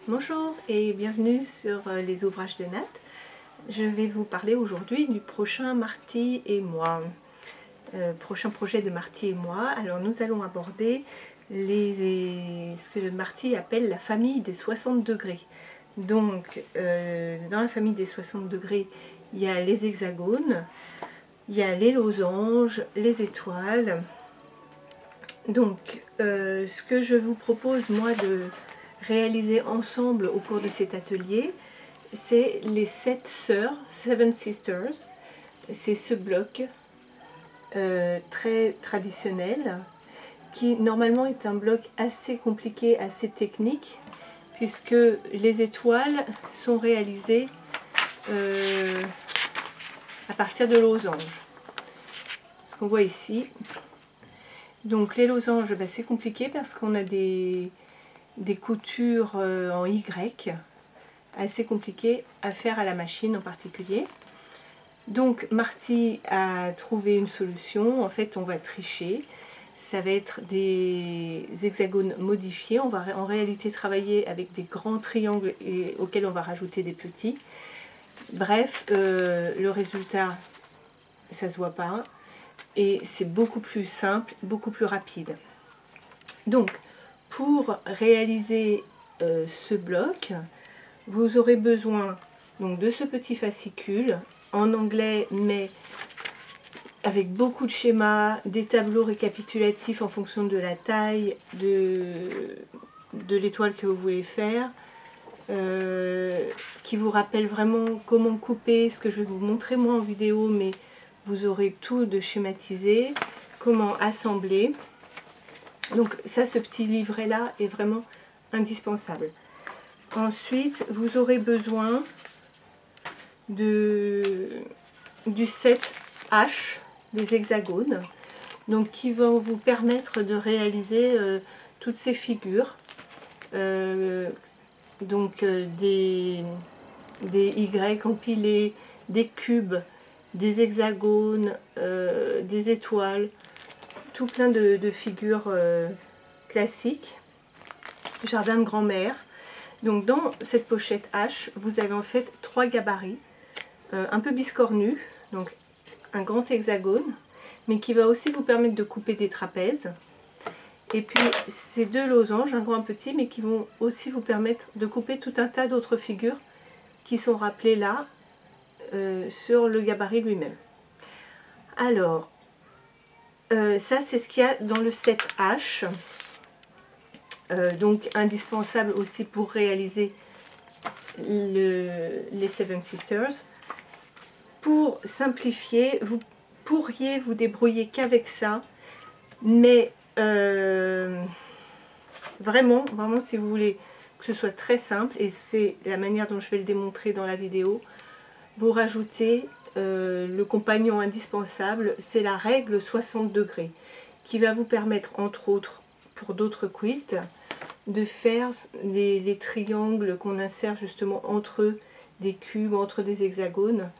Bonjour et bienvenue sur les ouvrages de Nat. Je vais vous parler aujourd'hui du prochain Marty et moi. Prochain projet de Marty et moi. Alors nous allons aborder ce que Marty appelle la famille des 60 degrés. Donc dans la famille des 60 degrés, il y a les hexagones, il y a les losanges, les étoiles. Donc ce que je vous propose moi de réaliser ensemble au cours de cet atelier, c'est les 7 sœurs, Seven Sisters. C'est ce bloc très traditionnel qui normalement est un bloc assez compliqué, assez technique, puisque les étoiles sont réalisées à partir de losanges. Ce qu'on voit ici. Donc les losanges, c'est compliqué parce qu'on a des coutures en Y, assez compliquées à faire à la machine en particulier. Donc Marty a trouvé une solution. En fait, on va tricher. Ça va être des hexagones modifiés. On va en réalité travailler avec des grands triangles auxquels on va rajouter des petits. Bref, le résultat, ça se voit pas. Et c'est beaucoup plus simple, beaucoup plus rapide. Donc, pour réaliser ce bloc, vous aurez besoin donc, de ce petit fascicule, en anglais, mais avec beaucoup de schémas, des tableaux récapitulatifs en fonction de la taille de l'étoile que vous voulez faire, qui vous rappellent vraiment comment couper, ce que je vais vous montrer moi en vidéo, mais vous aurez tout de schématisé, comment assembler. Donc ça, ce petit livret-là est vraiment indispensable. Ensuite, vous aurez besoin du set H des hexagones, donc qui vont vous permettre de réaliser toutes ces figures, des Y empilés, des cubes, des hexagones, des étoiles, tout plein de figures classiques, jardin de grand-mère. Donc dans cette pochette H, vous avez en fait 3 gabarits, un peu biscornus, donc un grand hexagone, mais qui va aussi vous permettre de couper des trapèzes. Et puis ces 2 losanges, un grand et un petit, mais qui vont aussi vous permettre de couper tout un tas d'autres figures qui sont rappelées là, sur le gabarit lui-même. Alors, ça c'est ce qu'il y a dans le set H. Donc indispensable aussi pour réaliser les Seven Sisters. Pour simplifier, vous pourriez vous débrouiller qu'avec ça, mais vraiment si vous voulez que ce soit très simple, et c'est la manière dont je vais le démontrer dans la vidéo, vous rajoutez le compagnon indispensable, c'est la règle 60 degrés, qui va vous permettre entre autres, pour d'autres quilts, de faire les triangles qu'on insère justement entre des cubes, entre des hexagones.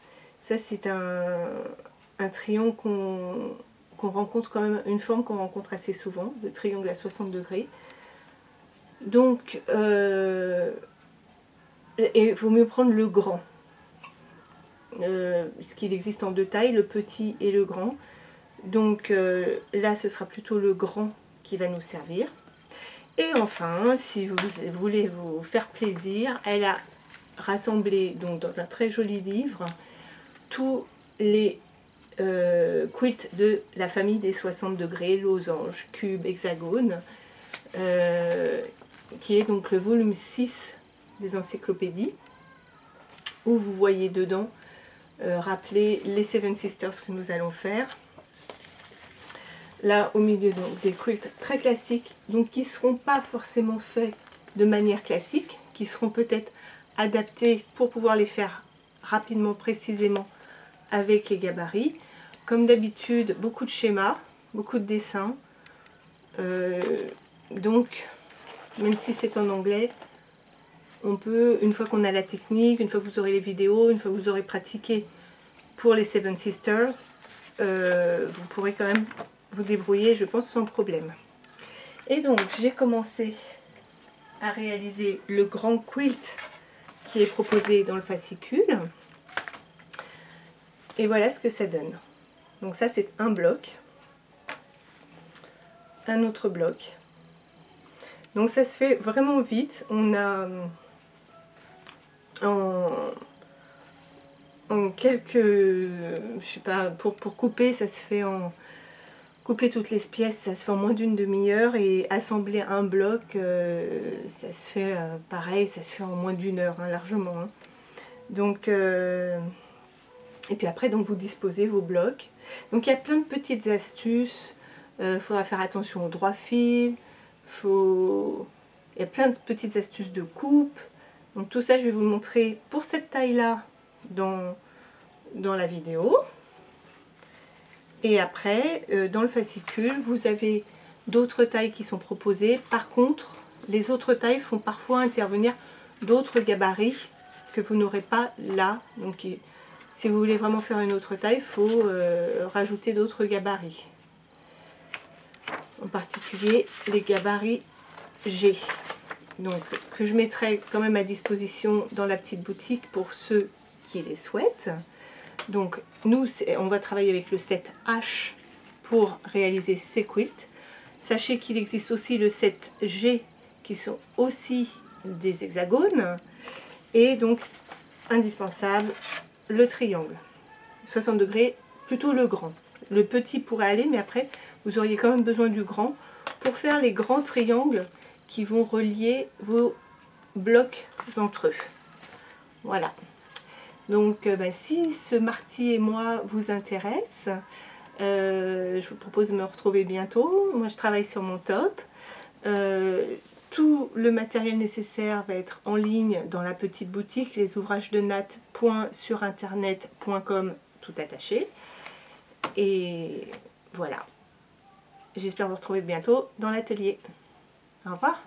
Ça c'est un triangle qu'on rencontre quand même, une forme qu'on rencontre assez souvent, le triangle à 60 degrés. Donc, il vaut mieux prendre le grand, puisqu'il existe en 2 tailles, le petit et le grand. Donc là ce sera plutôt le grand qui va nous servir. Et enfin, si vous voulez vous faire plaisir, elle a rassemblé donc dans un très joli livre tous les quilts de la famille des 60 degrés, losanges, cubes, hexagones, qui est donc le volume 6 des encyclopédies, où vous voyez dedans rappeler les Seven Sisters que nous allons faire. Là au milieu donc des quilts très classiques, donc qui ne seront pas forcément faits de manière classique, qui seront peut-être adaptés pour pouvoir les faire rapidement, précisément avec les gabarits. Comme d'habitude, beaucoup de schémas, beaucoup de dessins, donc même si c'est en anglais, on peut, une fois qu'on a la technique, une fois que vous aurez les vidéos, une fois que vous aurez pratiqué pour les Seven Sisters, vous pourrez quand même vous débrouiller, je pense, sans problème. Et donc j'ai commencé à réaliser le grand quilt qui est proposé dans le fascicule. Et voilà ce que ça donne. Donc ça c'est un bloc, un autre bloc. Donc ça se fait vraiment vite. On a en quelques, je sais pas, pour couper, ça se fait en couper toutes les pièces, ça se fait en moins d'une demi-heure, et assembler un bloc, ça se fait pareil, ça se fait en moins d'une heure, hein, largement. Hein. Donc et puis après, donc vous disposez vos blocs. Donc il y a plein de petites astuces. Faudra faire attention au droit fil. Il y a plein de petites astuces de coupe. Donc tout ça, je vais vous le montrer pour cette taille-là dans la vidéo. Et après, dans le fascicule, vous avez d'autres tailles qui sont proposées. Par contre, les autres tailles font parfois intervenir d'autres gabarits que vous n'aurez pas là. Donc si vous voulez vraiment faire une autre taille, il faut rajouter d'autres gabarits. En particulier les gabarits G. Donc que je mettrai quand même à disposition dans la petite boutique pour ceux qui les souhaitent. Donc nous, on va travailler avec le set H pour réaliser ces quilts. Sachez qu'il existe aussi le set G qui sont aussi des hexagones. Et donc indispensable, le triangle. 60 degrés, plutôt le grand. Le petit pourrait aller, mais après vous auriez quand même besoin du grand pour faire les grands triangles qui vont relier vos blocs entre eux. Voilà. Donc si ce Marty et moi vous intéresse, je vous propose de me retrouver bientôt. Moi je travaille sur mon top. Tout le matériel nécessaire va être en ligne dans la petite boutique lesouvragesdenat.surinternet.com, tout attaché. Et voilà. J'espère vous retrouver bientôt dans l'atelier. Au revoir.